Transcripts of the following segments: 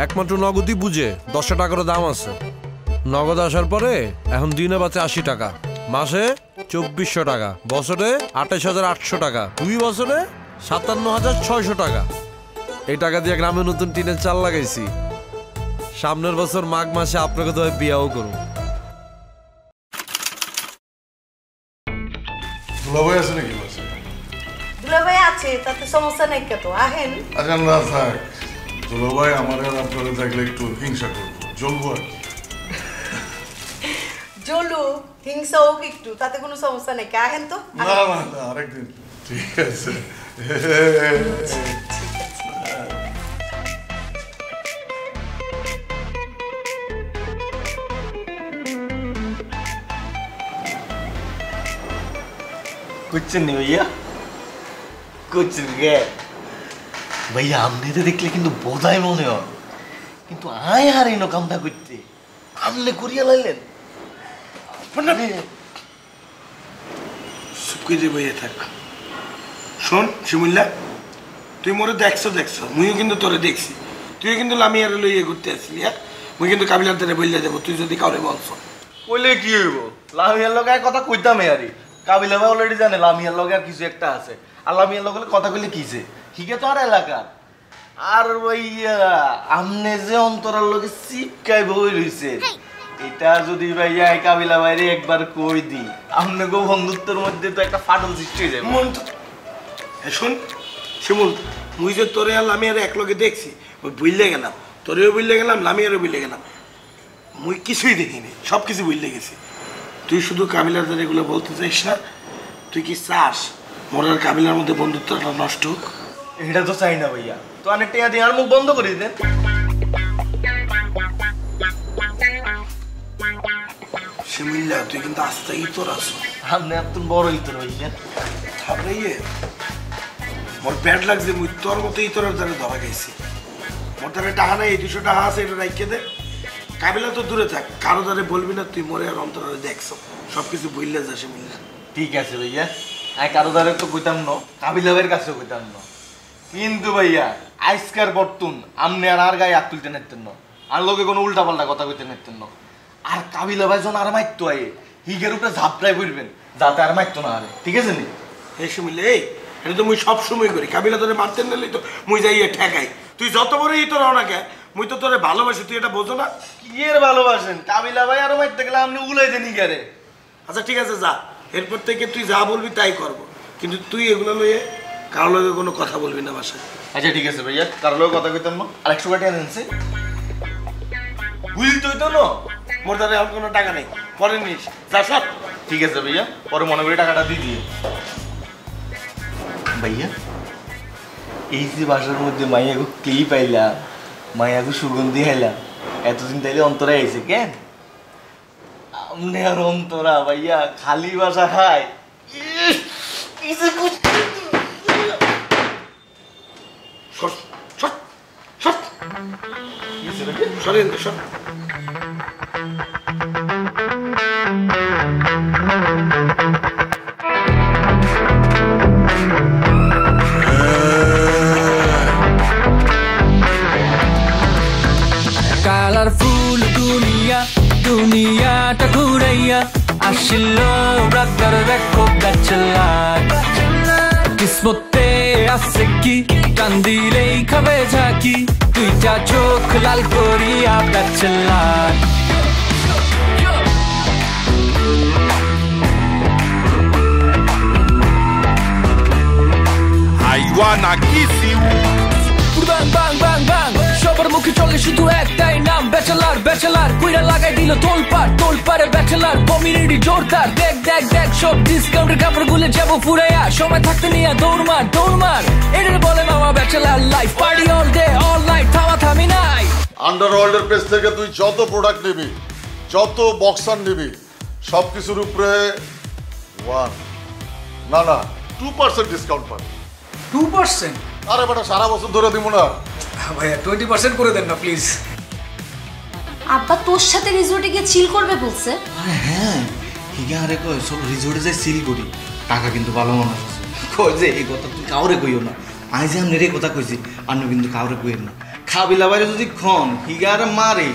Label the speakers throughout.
Speaker 1: একমাত্র নগদই বুঝে 10 টাকার দাম আছে। নগদ আসার পরে এখন দিনে বাঁচে 80 টাকা, মাসে 2400 টাকা, বছরে 28,800 টাকা, 2 বছরে 57,600 টাকা। এই টাকা দিয়ে গ্রামে নতুন টিনের চাল লাগাইছি। সামনের বছর মাঘ মাসে আপনাকে তো বিয়াও করুন।
Speaker 2: দুলাভাই আছে নাকি বাসে?
Speaker 3: দুলাভাই আছে, তাতে সমস্যা নেই কত, আহেন।
Speaker 2: আচ্ছা না থাক, দুলাভাই আমার আর আপনারা থাকলে একটু হিংসা করবো, জ্বলবো আর কি।
Speaker 3: জলু হিংসা হোক একটু, তাতে কোনো সমস্যা নেই, আহেন তো।
Speaker 2: না না না, আরেকদিন। ঠিক আছে।
Speaker 4: कुछ नहीं भैया, कुछ नहीं भैया। हमने तो देख लेकिन बोधाई मने हो किंतु आय हार इनो कामना करते हमने कुरिया लाइलेन अपने
Speaker 5: সুকিরে বইয়ে থাক। শোন শিমুল্লা, তুই মোরে দেখছো মুইও কিন্তু তোরে দেখছি। তুইও কিন্তু লামিয়ার লইয়ে ঘুরতে আসলি। হ্যাঁ, মুই কিন্তু কাবিলার ধারে বইলে যাবো, তুই যদি কাউরে বলছ।
Speaker 4: কইলে কি হইব? লামিয়ার লগে কথা কইতামে আরি। কাবিলা ভাই অলরেডি জানে লামিয়ার লগে আর কিছু একটা আছে। আর লামিয়ার লগে কথা কইলে কিছে? হিগে তো আর এলাকা। আর ভাইয়া আমনে যে অন্তরার লগে চিপকাই বই রইছে। এটা যদি ভাইয়া কাবিলা ভাইরে একবার কই দি, আমনে গো বন্ধুত্বের মধ্যে তো একটা ফাটল সৃষ্টি হয়ে যাবে।
Speaker 5: মন তো শোন শিমুল, মুই যে তোরে আর লামিয়ারে একলগে দেখছি, ওই বুঝলে গেলাম, তোরেও বুঝলে গেলাম, লামিয়ারও বুঝলে গেলাম। মুই কিছুই দেখিনি, সব কিছু বুঝলে গেছি। তুই শুধু কাবিলার ধারে এগুলো বলতে চাইস না। তুই কি চাস মোর আর কাবিলার মধ্যে বন্ধুত্বটা নষ্ট হোক?
Speaker 4: এটা তো চাই না ভাইয়া। তো অনেক টাকা দিয়ে আর মুখ বন্ধ করে দেন।
Speaker 5: শিমুল্লা, তুই কিন্তু আস্তে ইতর আছো।
Speaker 4: আপনি এত বড় ইতর ভাইয়া।
Speaker 5: তারপরে মোর ব্যাড লাগছে, মুই তোর মতো ইতরের ধারে ধরা গেছি। মোর ধারে টাকা নাই, 200 টাকা আছে, এটা রাখিয়ে দে। কাবিলা তো দূরে থাক, কারো ধারে বলবি না তুই মোরে আর অন্তরে দেখছো, সবকিছু বললে যা শিমুল্লা।
Speaker 4: ঠিক আছে ভাইয়া, আমি কারো ধারে তো কইতাম না, কাবিলা ভাইয়ের কাছেও কইতাম না। কিন্তু ভাইয়া আজকার বর্তুন আমনে আর গায়ে হাত তুলতে নেতেন না, আর লোকে কোনো উল্টা পাল্টা কথা কইতে নেতেন না। আর কাবিলা ভাই যখন আর মাইতো আয়ে হিগের উপরে ঝাপটাই পড়বেন, যাতে আর মাইতো না আরে। ঠিক আছে নি?
Speaker 5: এই শিমুল্লা, এটা তো মুই সব সময় করি। কাবিলা তোরে মারতে নিলেই তো মুই যাইয়ে ঠেকাই। তুই যত বড় ইতর হও না কে, মুই তো তোরে ভালোবাসি, তুই এটা বোঝো না?
Speaker 4: কি এর ভালোবাসেন? কাবিলা ভাই আর মাইতে গেলে আপনি উলাই দেন হিগারে।
Speaker 5: আচ্ছা ঠিক আছে, যা, এরপর থেকে তুই যা বলবি তাই করবো, কিন্তু তুই এগুলো লইয়ে কারো লগে কোনো কথা বলবি না বাসায়।
Speaker 4: আচ্ছা ঠিক আছে ভাইয়া, কারো লগে কথা কইতাম না। আর 100 টাকা দেনছে বুঝলি তুই তো না?
Speaker 5: মোর দ্বারা এখন কোনো টাকা নেই, পরে নিস, যা সব।
Speaker 4: ঠিক আছে ভাইয়া, পরে মনে করে টাকাটা দিয়ে দিয়ে। ভাইয়া এই যে বাসার মধ্যে মাইয়াগো ক্লিপ আইলা, মাইয়াগো সুগন্ধি আইলা, এতদিন তাইলে অন্তরা আইছে কেন? আমনে আর অন্তরা ভাইয়া খালি বাসা খায়।
Speaker 6: কালারফুল দুনিয়াটা ঘুরাইয়া আসিল ব্রাদার দেখো ব্যাচেলার। কিসমতে আছে কি টান দিলেই খাবে ঝাঁকি, দুইটা চোখ লাল করিয়া bachelor.
Speaker 7: I wanna kiss you.
Speaker 6: Bang bang bang bang, সবার মুখে চলে শুধু একটাই নাম ব্যাচেলার। ব্যাচেলার কইরা লাগাই দিল তোলপাড়ে ব্যাচেলার। কমিউনিটি জোরদার, দেখ দেখ দেখ সব ডিসকাউন্টের কাপড় গুলে যাবো ফুরাইয়া। সময় থাকতে নিয়ে দৌড়মার, এটার বলে মামা bachelor life. Party all day all night, থামি নাই।
Speaker 2: আন্ডারওয়ার্ল্ডের পেজ থেকে তুই যত প্রোডাক্ট নিবি, যত বক্সার নিবি, সব কিছুর উপরে 2% ডিসকাউন্ট পাবি।
Speaker 8: 2%?
Speaker 2: আরে বেটা সারা বছর ধরে দিব না
Speaker 8: ভাইয়া, 20% করে দেন না প্লিজ।
Speaker 9: আব্বা তোর সাথে রিসোর্টে গিয়ে চিল করবে বলছে।
Speaker 4: আরে হ্যাঁ, হিগা আরে কই সব রিসোর্টে যাই চিল করি, টাকা কিন্তু ভালো মানুষ আছে। কই যে এই কথা তুই কাউরে কইও না। আই যে আমি রে কথা কইছি, আপনি কিন্তু কাউরে কইেন না। কাবিলা বাইরে যদি খন হিগার মারে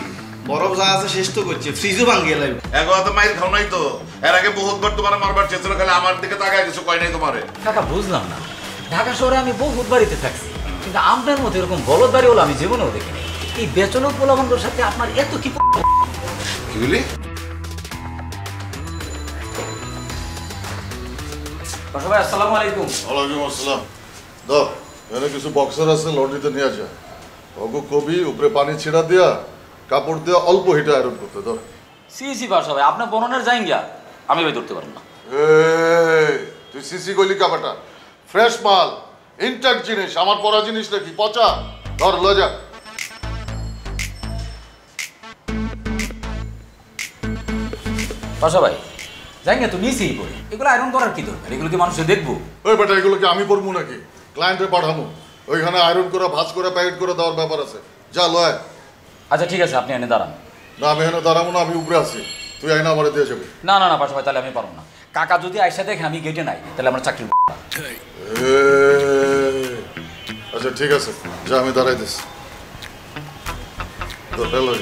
Speaker 4: বরফ যা আছে শেষ তো করছে ফ্রিজও ভাঙিয়ে লাগবে
Speaker 2: এগো তো মাইর খাও নাই তো এর আগে বহুতবার তোমার মারবার চেষ্টা খালি আমার দিকে তাকায় কিছু কয় নাই তোমারে
Speaker 10: কাকা বুঝলাম না ঢাকা শহরে আমি বহুত বাড়িতে থাকছি কিন্তু আপনার মতো এরকম বলদ বাড়ি হলো আমি জীবনেও দেখিনি এই বেচন পোলাবন্ধর সাথে আপনার এত কি
Speaker 2: কি বলি
Speaker 10: ভাই আসসালামু আলাইকুম।
Speaker 2: ওয়ালাইকুম আসসালাম। দাও এখানে কিছু বক্সার আছে লন্ড্রিতে নিয়ে যা ওগো কবি উপরে পানি ছিড়া দিয়া কাপড় দিয়ে অল্প হিটে আয়রন করতে দাও।
Speaker 10: সি বাসা ভাই আপনার বর্ণনার যাই গিয়া আমি ভাই ধরতে পারবো না।
Speaker 2: এই তুই সিসি কইলি কাপাটা ফ্রেশ মাল ইনট্যাক্ট জিনিস আমার পরা জিনিস নাকি পচা ধর লয়ে যা।
Speaker 10: বাসা ভাই যাই না তো নিয়েছেই পড়ে এগুলো আয়রন করার কি দরকার এগুলো কি মানুষে দেখবো?
Speaker 2: ওই বেটা এগুলোকে আমি পড়বো নাকি ক্লায়েন্টে পাঠাবো ওইখানে আয়রন করে ভাঁজ করে প্যাকেট করে দেওয়ার ব্যাপার আছে যা লয়।
Speaker 10: আচ্ছা ঠিক আছে আপনি এনে দাঁড়ান।
Speaker 2: না আমি এখানে দাঁড়াবো না আমি উপরে আছি তুই আইনা আমারে দিয়ে যাবি।
Speaker 10: না না না বাসা ভাই তাহলে আমি পারবো না কাকা যদি আয়সা দেখে আমি গেটে নাই তাহলে আমার চাকরি
Speaker 2: আচ্ছা ঠিক আছে যা আমি দাঁড়াই দিচ্ছি তো ফেলো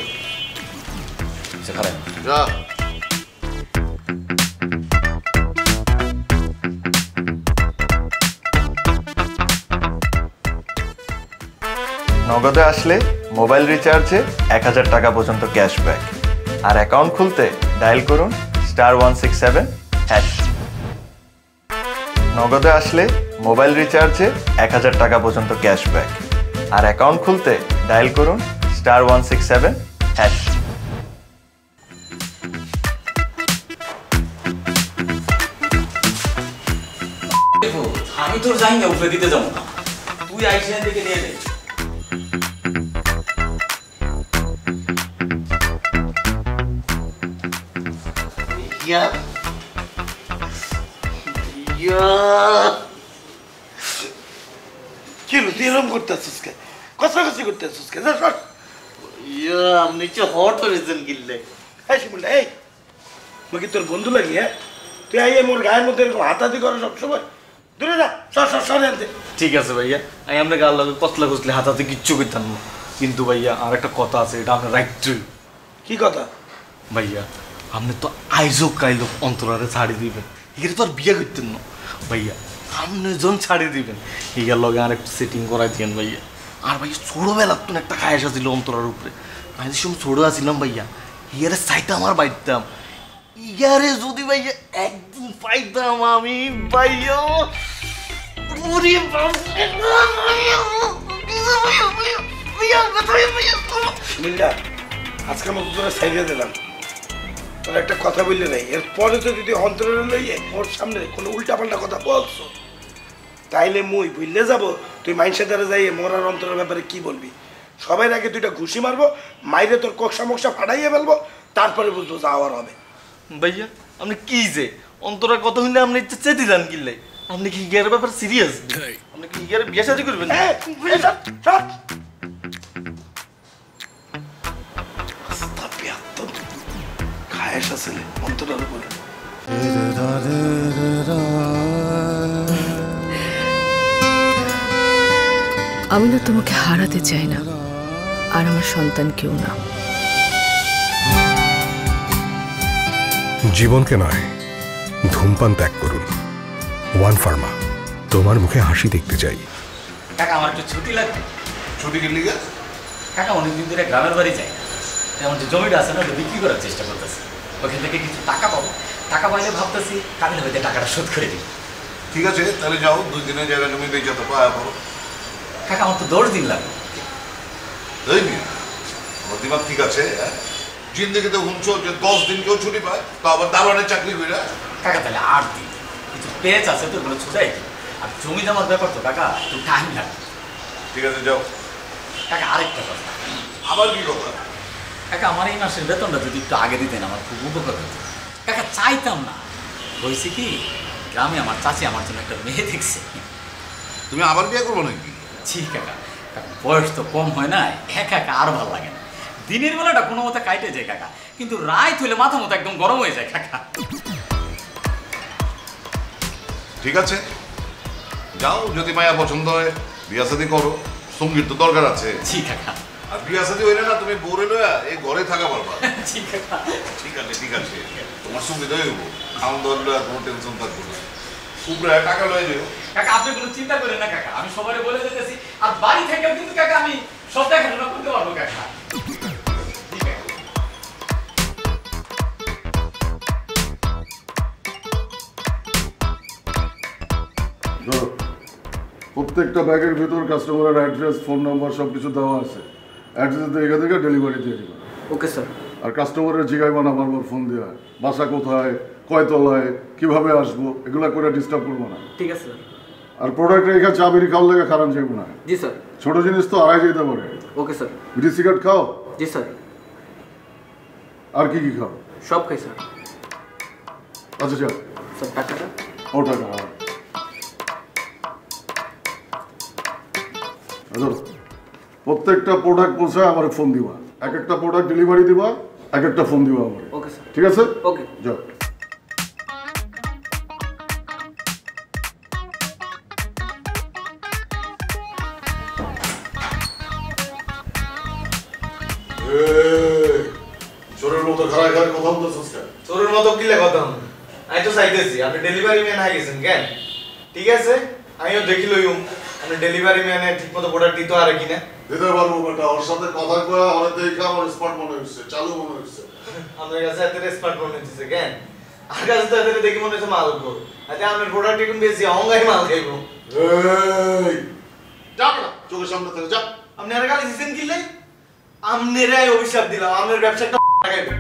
Speaker 2: যা।
Speaker 11: নগদে আসলে মোবাইল রিচার্জে 1000 টাকা পর্যন্ত ক্যাশব্যাক আর অ্যাকাউন্ট খুলতে ডায়াল করুন *167#। নগদে আসলে মোবাইল রিচার্জে 1000 টাকা পর্যন্ত ক্যাশব্যাক আর অ্যাকাউন্ট খুলতে ডায়াল করুন *167#।
Speaker 10: আমি তোর যাই না উপরে দিতে যাবো না তুই আইসিএন থেকে নিয়ে নে।
Speaker 5: কি হলো তুই এরকম করতে আসছিস কে কষাকষি করতে আসছিস কে
Speaker 4: আপনি যে হট হয়েছেন গিল্লে
Speaker 5: এই মুই কি তোর বন্ধু লাগি হ্যাঁ তুই আইয়ে মোর গায়ের মধ্যে এরকম হাতাহাতি করে সবসময় দূরে যা সর আনতে।
Speaker 4: ঠিক আছে ভাইয়া আমি আমরা গাল লাগে কতলা কষলে হাতাতে কিচ্ছু করতাম না কিন্তু ভাইয়া আর একটা কথা আছে এটা আপনার রাইট
Speaker 5: কি কথা
Speaker 4: ভাইয়া আপনি তো আইজো কাইলো অন্তরারে ছাড়ি দিবেন এখানে তো আর বিয়ে করতেন না ভাইয়া আপনি জন ছাড়ি দিবেন এগার লগে আর একটু সেটিং করাই দিয়েন ভাইয়া। আর ভাইয়া ছোটবেলার তো একটা খায় আসা ছিল অন্তরার উপরে আমি সময় ছোট আসছিলাম ভাইয়া ইয়ারে সাইটা আমার বাইতাম ইয়ারে যদি ভাইয়া একদিন পাইতাম আমি ভাইয়া
Speaker 5: আজকে আমাকে তোরা সাইডে দিলাম তোর একটা কথা বললে নাই এরপরে তো যদি অন্তরের লইয়ে ওর সামনে কোনো উল্টাপাল্টা কথা বলছো তাইলে মুই বুঝলে যাব তুই মাইনসের দ্বারা যাইয়ে মোর আর অন্তরের ব্যাপারে কি বলবি। সবাই আগে দুইটা ঘুষি মারবো মাইরে তোর কক্সা মক্সা ফাটাইয়ে ফেলবো তারপরে বুঝবো যাওয়ার হবে।
Speaker 4: ভাইয়া আপনি কি যে অন্তরার কথা শুনলে আপনি চেতে যান কিনলে আপনি কি হিগারের ব্যাপার সিরিয়াস আপনি কি হিগারে বিয়ে শাদী করবেন?
Speaker 5: খায়েস আছে অন্তরার উপরে
Speaker 12: আমি না তোমাকে হারাতে চাই না আর আমার সন্তান কেউ না।
Speaker 13: জীবনকে নয় ধূমপান ত্যাগ করুন। ওয়ান ফার্মা তোমার মুখে হাসি দেখতে চাই।
Speaker 10: কাকা আমার একটু ছুটি লাগবে।
Speaker 2: ছুটি কিনলি গা
Speaker 10: কাকা অনেকদিন ধরে গ্রামের বাড়ি যাই যেমন যে জমিটা আছে না ওটা বিক্রি করার চেষ্টা করতেছি ওখান থেকে কিছু টাকা পাবো টাকা পাইলে ভাবতেছি কাবিল হইতে টাকাটা শোধ করে দিই।
Speaker 2: ঠিক আছে তাহলে যাও 2 দিনের জায়গা জমি দিয়ে যত পাওয়া পাবো।
Speaker 10: কাকা আমার তো 10 দিন লাগবে।
Speaker 2: এই নি আমার দিমাগ ঠিক আছে জিন্দগিতে হুমছো যে 10 দিন কেউ ছুটি পায় তো আবার দারোয়ানের চাকরি কইরা
Speaker 10: কাকা তাহলে 8 দিন কিছু পেজ আছে তো ওগুলো ছুটাই আর জমি জমার ব্যাপার তো কাকা একটু টাইম লাগবে।
Speaker 2: ঠিক আছে যাও।
Speaker 10: কাকা আরেকটা কথা।
Speaker 2: আবার কি কথা?
Speaker 10: কাকা আমার এই মাসের বেতনটা যদি একটু আগে দিতেন আমার খুব উপকার হতো। কাকা চাইতাম না হয়েছে কি গ্রামে আমার চাচি আমার জন্য একটা মেয়ে দেখছে।
Speaker 2: তুমি আবার বিয়ে করবো নাকি?
Speaker 10: ছি কাকা বয়স তো কম হয় না একা একা আর ভালো লাগে না। দিনের বেলাটা কোনো মতো কাটে যায় কাকা কিন্তু রাত হইলে মাথা মতো একদম গরম হয়ে যায় কাকা।
Speaker 2: ঠিক আছে যাও যদি মায়া পছন্দ হয় বিয়া শাদী করো সঙ্গীত তো দরকার আছে।
Speaker 10: জি কাকা।
Speaker 2: আর বিয়া শাদী হইলে না তুমি বউরে লয়া এই ঘরে থাকা পারবা।
Speaker 10: ঠিক আছে
Speaker 2: ঠিক আছে তোমার সুবিধা হইব, খাওয়ান দাওয়ার লয়া কোনো টেনশন থাকবে না। উপরে টাকা লয়ে দিও।
Speaker 10: কাকা আপনি কোনো চিন্তা করেন না কাকা, আমি সবারে বলে দিতেছি। আর বাড়ি থেকেও কিন্তু কাকা আমি সব দেখাশোনা করতে পারবো কাকা।
Speaker 2: প্রত্যেকটা ব্যাগের ভিতর কাস্টমারের অ্যাড্রেস, ফোন নাম্বার সবকিছু দেওয়া আছে। অ্যাড্রেস এখান থেকে ডেলিভারি দিয়ে দিবা।
Speaker 4: Okay sir.
Speaker 2: আর কাস্টমারের জিগাইবা না বারবার ফোন দেওয়া, বাসা কোথায়, কয়তলায়, কিভাবে আসবো, এগুলা করে ডিস্টার্ব করবো না।
Speaker 4: ঠিক আছে স্যার।
Speaker 2: আর প্রোডাক্ট রেখে চা বিড়ি খাওয়ার লেগে খারাপ যাইব না।
Speaker 4: জি স্যার।
Speaker 2: ছোট জিনিস তো আড়াই যেতে পারে।
Speaker 4: Okay sir.
Speaker 2: বিড়ি সিগারেট খাও?
Speaker 4: জি স্যার।
Speaker 2: আর কি কি খাও?
Speaker 4: সব খাই স্যার।
Speaker 2: আচ্ছা চল
Speaker 4: স্যার টাকাটা?
Speaker 2: ও টাকা প্রত্যেকটা প্রোডাক্ট পৌঁছায় আমার ফোন দিবা, এক একটা প্রোডাক্ট ডেলিভারি দিবা, এক একটা ফোন দিবা আমার।
Speaker 4: Okay sir.
Speaker 2: ঠিক আছে?
Speaker 4: ওকে
Speaker 2: যাও। চোরের মতো খাড়ায় খাড়ায় কথা বলতেছিস কেন?
Speaker 4: চোরের মতো কিলে কথা আমি তো চাইতেছি আপনি ডেলিভারি ম্যান হয়ে গেছেন কেন? ঠিক আছে আমিও দেখি লইম আপনি ডেলিভারি ম্যানে ঠিক মতো প্রোডাক্ট দিতে পারে কিনা।
Speaker 2: দিতে পারবো বেটা, ওর সাথে কথা কয়া অনেক দেখে আমার স্মার্ট মনে হচ্ছে, চালু মনে হচ্ছে।
Speaker 4: আপনার কাছে এত স্মার্ট মনে হচ্ছে কেন? আর কাছে তো এত দেখি মনে হচ্ছে মাল কো। আচ্ছা আপনার প্রোডাক্ট একটু বেশি অঙ্গাই মাল খাইবো।
Speaker 2: এই যা না চোখের সামনে থেকে যা।
Speaker 4: আপনি আর গালি দিছেন কিলে? আমনেরাই অভিশাপ দিলাম, আপনার ব্যবসাটা লাগাইবো।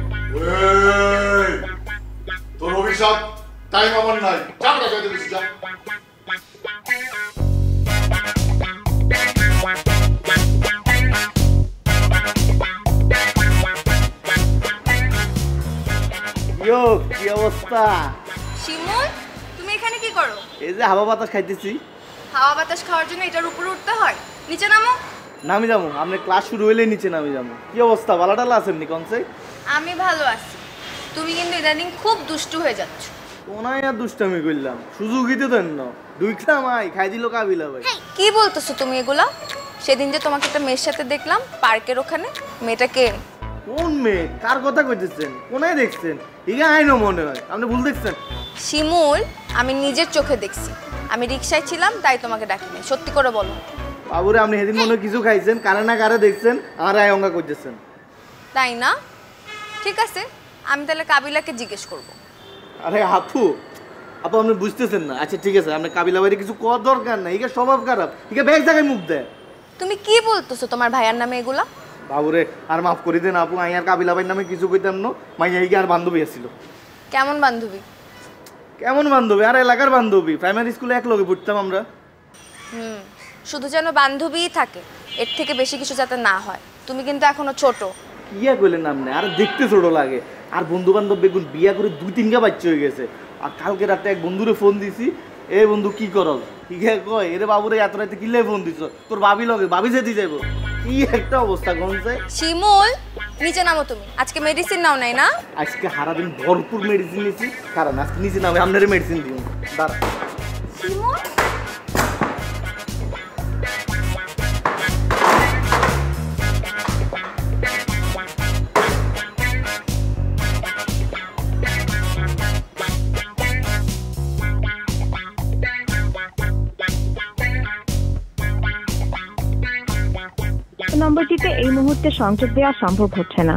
Speaker 2: এই তোর অভিশাপ টাইম আমার নাই, যা না যাইতে দিছি যা।
Speaker 4: ইয়ো কি অবস্থা?
Speaker 9: শিমুল তুমি এখানে কি করো?
Speaker 4: এই যে হাওয়া বাতাস খাইতেছি।
Speaker 9: হাওয়া বাতাস খাওয়ার জন্য এটার উপরে উঠতে হয়? নিচে নামো।
Speaker 4: নামি যাবো, আপনার ক্লাস শুরু হইলেই নিচে নামি যাবো। কি অবস্থা, ভালোটালা আছেন নি কনসে?
Speaker 9: আমি ভালো আছি, তুমি কিন্তু ইদানিং খুব দুষ্টু হয়ে যাচ্ছ।
Speaker 4: কোনায় আর দুষ্টামি করলাম, সুযোগ দিতে দেন না। দুইটা মাই খাই দিল কাবিলা ভাই।
Speaker 9: কি বলতেছো তুমি এগুলা? সেদিন যে তোমাকে একটা মেয়ের সাথে দেখলাম পার্কের ওখানে, মেয়েটা কে?
Speaker 4: কোন মেয়ে? কার কথা কইতেছেন? কোনায় দেখছেন? ইগা আইনো মনে হয়, আপনি ভুল দেখছেন।
Speaker 9: শিমুল আমি নিজের চোখে দেখছি, আমি রিকশায় ছিলাম তাই তোমাকে ডাকিনি। সত্যি করে বলো।
Speaker 4: বাবুরে আপনি সেদিন মনে কিছু খাইছেন, কারে না কারে দেখছেন, আর আয়ঙ্গা করতেছেন।
Speaker 9: তাই না? ঠিক আছে, আমি তাহলে কাবিলাকে জিজ্ঞেস করব।
Speaker 4: আরে আপু আপু আপনি বুঝতেছেন না। আচ্ছা ঠিক আছে, আপনি কাবিলা ভাইয়ের কিছু কর দরকার নাই, ইগা স্বভাব খারাপ, ইগা ব্যাগ জায়গায় মুখ দেয়।
Speaker 9: তুমি কি বলতেছো তোমার ভাইয়ার নামে এগুলা?
Speaker 4: বাবুরে আর মাফ করে দেন আপু, আই আর কাবিলা ভাইয়ের নামে কিছু কইতাম না। মাইয়া ইগা আর বান্ধবী আসছিল।
Speaker 9: কেমন বান্ধবী?
Speaker 4: কেমন বান্ধবী? আর এলাকার বান্ধবী, প্রাইমারি স্কুলে এক লগে পড়তাম আমরা।
Speaker 9: শুধু যেন বান্ধবীই থাকে, এর থেকে বেশি কিছু যাতে না হয়। তুমি কিন্তু এখনো ছোট।
Speaker 4: কিয়া কইলেন আপনি? আর দেখতে ছোট লাগে। আর বন্ধু বান্ধব বেগুন বিয়া করে 2-3টা বাচ্চা হয়ে গেছে। আর কালকে রাতে এক বন্ধুরে ফোন দিছি, এ বন্ধু কি করল? ইগা কয় এরে বাবুরে এত রাতে কিলে ফোন দিছ? তোর ভাবি লগে, ভাবি যেতে যাইব। কি একটা অবস্থা গনছে।
Speaker 9: শিমুল নিচে নামো তুমি। আজকে মেডিসিন নাও নাই না?
Speaker 4: আজকে সারাদিন ভরপুর মেডিসিন নিছি, কারণ আজকে নিচে নামে আপনারে মেডিসিন দিও। দাঁড়া
Speaker 9: শিমুল
Speaker 14: নম্বরটিতে এই মুহূর্তে সংযোগ দেওয়া সম্ভব হচ্ছে না।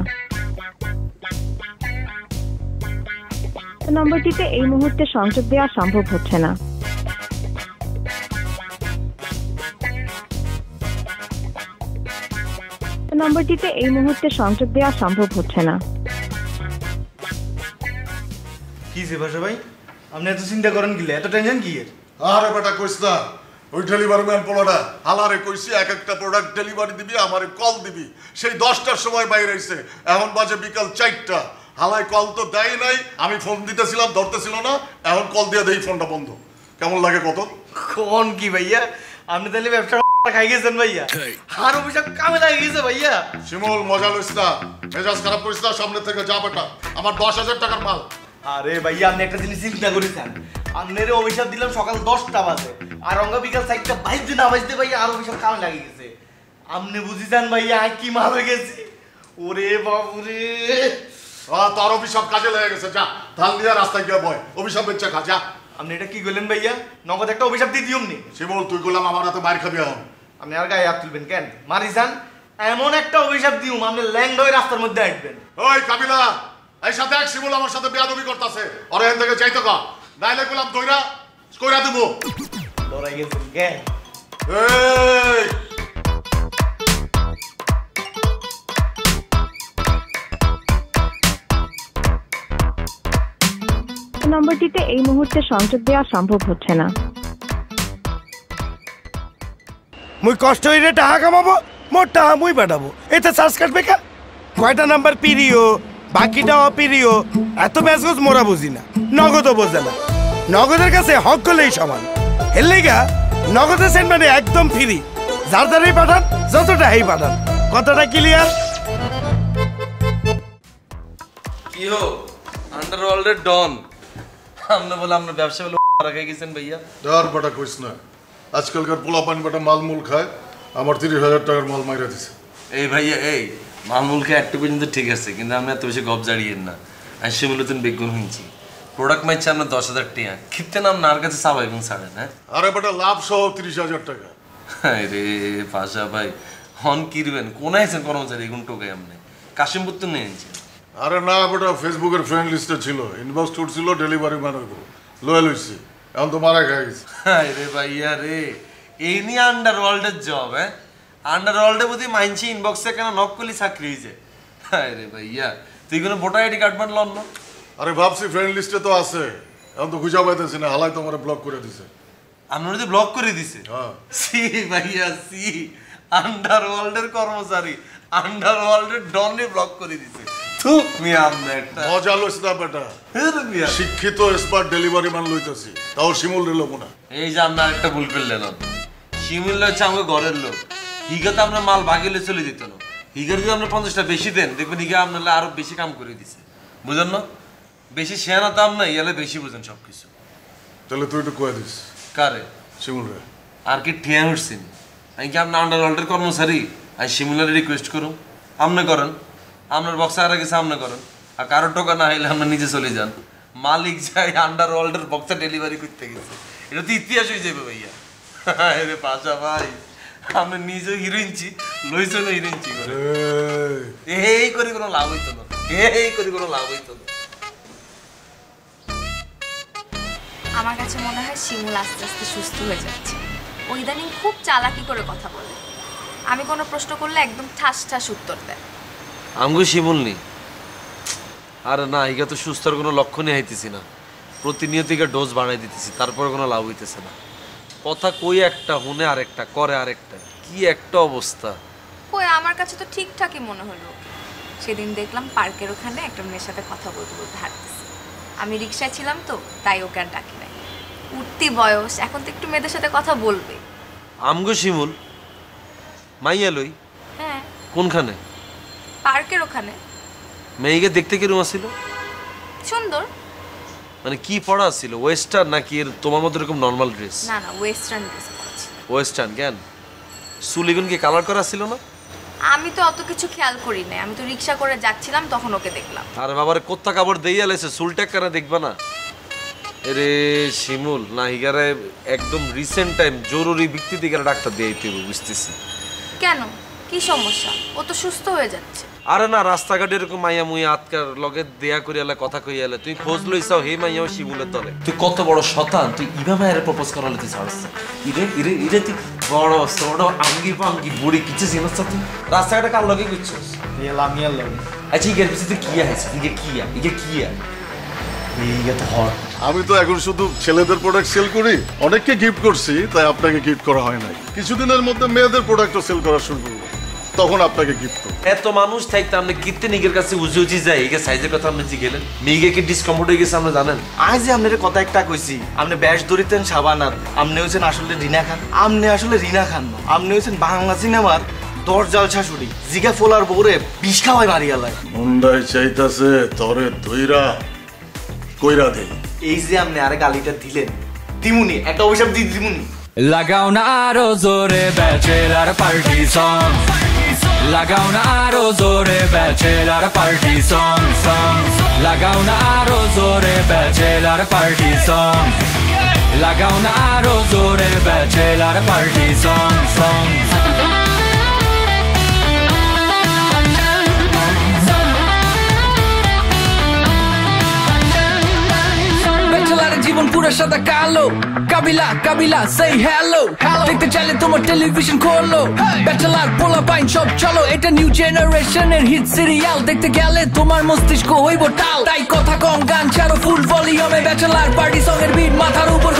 Speaker 14: নম্বরটিতে এই মুহূর্তে সংযোগ দেওয়া সম্ভব হচ্ছে না। নম্বরটিতে এই মুহূর্তে সংযোগ দেওয়া সম্ভব হচ্ছে না।
Speaker 4: কি সে ভাষা ভাই, আপনি এত চিন্তা করেন কি? এত টেনশন কি এর?
Speaker 2: আরে বেটা কইস না, ওই ডেলিভারি ম্যান পোলাটা হালারে কইছি এক একটা প্রোডাক্ট ডেলিভারি দিবি, আমারে কল দিবি। সেই 10টার সময় বাইরে আইছে, এখন বাজে বিকাল 4টা। হালায় কল তো দেয় নাই, আমি ফোন দিতেছিলাম ধরতেছিল না, এখন কল দিয়ে দেই ফোনটা বন্ধ। কেমন লাগে কত?
Speaker 4: কোন কি ভাইয়া, আপনি তাহলে ব্যবসা খাই গেছেন ভাইয়া। আর অভিশাপ কামে লাগে গেছে ভাইয়া।
Speaker 2: শিমুল মজা লইস না, মেজাজ খারাপ করিস না, সামনে থেকে যা বেটা। আমার 10,000 টাকার মাল।
Speaker 4: আরে ভাইয়া আপনি একটা জিনিস চিন্তা করেছেন, আপনার অভিশাপ দিলাম সকাল 10টা বাজে, আর অঙ্গা বিকাল 4টা 22 দিন আবাইতে ভাইয়া আর অভিশাপ কামে লাগে গেছে। আমনে বুঝি যান ভাইয়া কি মাল হয়ে গেছি ওরে বাবুরে
Speaker 2: তোর অভিশাপ কাজে লেগে গেছে যা ধান দিয়া রাস্তায় গিয়ে বয় অভিশাপ বেচা খা যা
Speaker 4: আপনি এটা কি করলেন ভাইয়া নগদ একটা অভিশাপ দিয়ে দিওমনি
Speaker 2: শিমুল তুই গোলাম আমার হাতে মার খাবি এখন
Speaker 4: আপনি আর গায়ে হাত তুলবেন কেন মারি যান এমন একটা অভিশাপ দিউম আপনি ল্যাংড হয়ে রাস্তার মধ্যে আসবেন
Speaker 2: ওই কাবিলা এই সাথে এক শিমুল আমার সাথে বেয়াদবি করতেছে ওরে এখান থেকে চাইতো কা নাইলে গোলাম দইরা কইরা দেব
Speaker 4: ডরাই গেছেন কেন
Speaker 2: এই
Speaker 14: নম্বরটিতে এই মুহূর্তে সংযোগ দেওয়া সম্ভব হচ্ছে না।
Speaker 5: মুই কষ্ট হইলে টাকা কামাবো মোর টাকা মুই পাঠাবো এতে চার্জ কাটবে কা কয়টা নাম্বার পিরিও বাকিটা অপিরিও এত ব্যাসগোজ মোরা বুঝি না নগদও বোঝে না নগদের কাছে হক করলেই সমান এর লেগা নগদের সেন্ট মানে একদম ফ্রি যার দ্বারাই পাঠান যতটা হেই পাঠান কথাটা ক্লিয়ার
Speaker 4: কি হো আন্ডারওয়ার্ল্ডের ডন আমরা বলে আমরা ব্যবসা বলে রাখাই গেছেন ভাইয়া
Speaker 2: ডর বটা কইস না আজকালকার পোলাপান বটা মালমূল খায় আমার 30,000 টাকার মাল মাইরা দিছে
Speaker 4: এই ভাইয়া এই মালমূল খায় একটু পর্যন্ত ঠিক আছে কিন্তু আমি এত বেশি গপ জাড়িয়েন না আমি সেগুলোতেন বেগুন হইছি প্রোডাক্ট মাইছে আমরা 10,000 টাকা ক্ষিপ্তে নাম নার কাছে সাবাই গুণ ছাড়েন হ্যাঁ
Speaker 2: আরে বটা লাভ সহ 30,000 টাকা
Speaker 4: আরে পাশা ভাই হন কিরবেন কোন আইছেন কর্মচারী গুণ টোকাই আমনে কাশিমপুর তো নিয়েছি
Speaker 2: আরে না বটা ফেসবুকের ফ্রেন্ড লিস্টে ছিল ইনবক্স করছিল ডেলিভারি ম্যান হইব লয়াল হইছে এখন তো মারা খাই গেছে
Speaker 4: আরে ভাইয়া রে এই নি আন্ডারওয়ার্ল্ডের জব হ্যাঁ আন্ডারওয়ার্ল্ডে বুঝি মাইনছি ইনবক্সে কেন নক করলি চাকরি হইছে আরে ভাইয়া তুই কোনো ভোটার আইডি কার্ড বান লন না
Speaker 2: আরে ভাবছি ফ্রেন্ড লিস্টে তো আছে এখন তো খুঁজা পাইতেছি না হালাই তোমারে ব্লক করে দিছে
Speaker 4: আপনারা যদি ব্লক করে দিছে
Speaker 2: হ্যাঁ
Speaker 4: সি ভাইয়া সি আন্ডারওয়ার্ল্ডের কর্মচারী আন্ডারওয়ার্ল্ডের ডনরে ব্লক করে দিছে তুই মি আমনে একটা
Speaker 2: মজা লইছ না বেটা শিক্ষিত এক্সপার্ট ডেলিভারি ম্যান লইতাছি তাও শিমুল রে লব না
Speaker 4: এই যে আমরা একটা ভুল করলেন শিমুল হচ্ছে আমাকে ঘরের লোক হিগাতে আমরা মাল ভাগিলে চলে যেত না হিগার যদি আমরা 50টা বেশি দেন দেখবেন হিগা আপনারা আরো বেশি কাম করে দিছে বুঝেন না বেশি শেয়ানা দাম না ইয়ালে বেশি বুঝেন সবকিছু
Speaker 2: তাহলে তুই একটু কয়ে দিস
Speaker 4: কারে
Speaker 2: শিমুল রে
Speaker 4: আর কি ঠিয়া উঠছেন আমি কি আপনার আন্ডারওয়ার্ল্ডের কর্মচারী আমি শিমুলের রিকোয়েস্ট করুন আপনি করেন আপনার বক্সে আর গেছে আপনি করেন আর কারো টোকা না হইলে আপনি নিজে চলে যান মালিক যাই আন্ডারওয়ার্ল্ডের বক্সে ডেলিভারি করতে গেছে এটা তো ইতিহাস হয়ে যাবে ভাইয়া আরে পাশা ভাই আপনি নিজে হিরোইনছি লইছেন হিরোইনছি করে এই করে কোনো লাভ হইতো না এই করে কোনো লাভ হইতো না
Speaker 9: আমার কাছে মনে হয় শিমুল আস্তে আস্তে সুস্থ হয়ে যাচ্ছে ও ইদানিং খুব চালাকি করে কথা বলে আমি কোনো প্রশ্ন করলে একদম ঠাস ঠাস উত্তর দেয়
Speaker 1: আমগো শিমুল নি আরে না ইগা তো সুস্থর কোনো লক্ষণই হইতেছি না প্রতিনিয়ত ইগা ডোজ বাড়াই দিতেছি তারপর কোনো লাভ হইতেছে না কথা কই একটা হুনে আরেকটা করে আরেকটা কি একটা অবস্থা
Speaker 9: কই আমার কাছে তো ঠিকঠাকই মনে হলো সেদিন দেখলাম পার্কের ওখানে একটা মেয়ের সাথে কথা বলতে বলতে হাঁটতেছে আমি রিকশায় ছিলাম তো তাই ওকে আর ডাকি নাই উঠতি বয়স এখন তো একটু মেয়েদের সাথে কথা বলবে
Speaker 1: আমগো শিমুল মাইয়া লই
Speaker 9: হ্যাঁ
Speaker 1: কোনখানে
Speaker 9: পার্কের ওখানে
Speaker 1: মেয়েকে দেখতে কিরম আছিল
Speaker 9: সুন্দর
Speaker 1: মানে কি পড়া ছিল ওয়েস্টার্ন নাকি এর তোমার মতো এরকম নর্মাল ড্রেস
Speaker 9: না না ওয়েস্টার্ন ড্রেস পরেছে
Speaker 1: ওয়েস্টার্ন কেন চুলিগুন কি কালার করা ছিল না
Speaker 9: আমি তো অত কিছু খেয়াল করি না আমি তো রিকশা করে যাচ্ছিলাম তখন ওকে দেখলাম
Speaker 1: আরে বাবারে কোত্তা কাপড় দেইয়া লাইছে চুলটা কেন দেখবা না এরে শিমুল না হিগারে একদম রিসেন্ট টাইম জরুরি ভিত্তিতে হিগারে ডাক্তার দিয়ে দিতে হবে বুঝতেছি
Speaker 9: কেন কি সমস্যা ও তো সুস্থ হয়ে যাচ্ছে
Speaker 1: আরে না রাস্তাঘাটে এরকম মাইয়া মুইয়া আতকার লগে দেয়া করে এলে কথা কই এলে তুই খোঁজ লইছাও হে মাইয়াও শিমুলের দলে
Speaker 10: তুই কত বড় শতান তুই ইভা মায়ের প্রপোজ করালে তুই ছাড়ছ ইরে তুই বড় সড় আঙ্গি পাঙ্গি বুড়ি কিছু জিনিস তুই রাস্তাঘাটে কার লগে করছিস
Speaker 4: লামিয়ার লগে
Speaker 10: আচ্ছা ইগের পিছনে তুই কি আছে ইগে কি ইগে তো হট
Speaker 2: আমি তো এখন শুধু ছেলেদের প্রোডাক্ট সেল করি অনেককে গিফট করছি তাই আপনাকে গিফট করা হয় নাই কিছুদিনের মধ্যে মেয়েদের প্রোডাক্টও সেল করা শুরু করবো তখন আপনাকে গিফট করব
Speaker 1: এত মানুষ থাকতে আপনি কিতে নিগের কাছে উজি উজি যায় এগে সাইজের কথা আপনি জিগেলেন মিগে কি ডিসকমফোর্ট হয়ে গেছে আপনি জানেন
Speaker 4: আজ যে আপনার কথা একটা কইছি আপনি ব্যাস ধরিতেন সাবানার আপনি হইছেন আসলে রিনা খান আপনি আসলে রিনা খান না আপনি হইছেন বাংলা সিনেমার দরজাল শাশুড়ি জিগা ফোলার বউরে বিষ খাওয়াই মারিয়ালায়
Speaker 2: মুন্ডাই চাইতাছে তরে দইরা কইরা দে
Speaker 4: এই যে আপনি আরে গালিটা দিলেন দিমুনি একটা অভিশাপ দিয়ে দিমুনি
Speaker 6: লাগাও না আরো জোরে ব্যাচেলার পার্টি সং, লাগাও না আরো জোরে ব্যাচেলার পার্টি সং সং, লাগাও না আরো জোরে ব্যাচেলার পার্টি সং, লাগাও না আরো জোরে ব্যাচেলার পার্টি সং সং। জীবন পুরো সাদা কালো, কাবিলা কাবিলা সেই হ্যালো, দেখতে চাইলে তোমার টেলিভিশন খোলো, ব্যাচেলার পোলা পাইন সব চলো, এটা নিউ জেনারেশনের হিট সিরিয়াল, দেখতে গেলে তোমার মস্তিষ্ক হইব টাল, তাই কথা কম গান ছাড়ো ফুল ভলিউমে, ব্যাচেলার পার্টি সং এর বিট মাথার উপর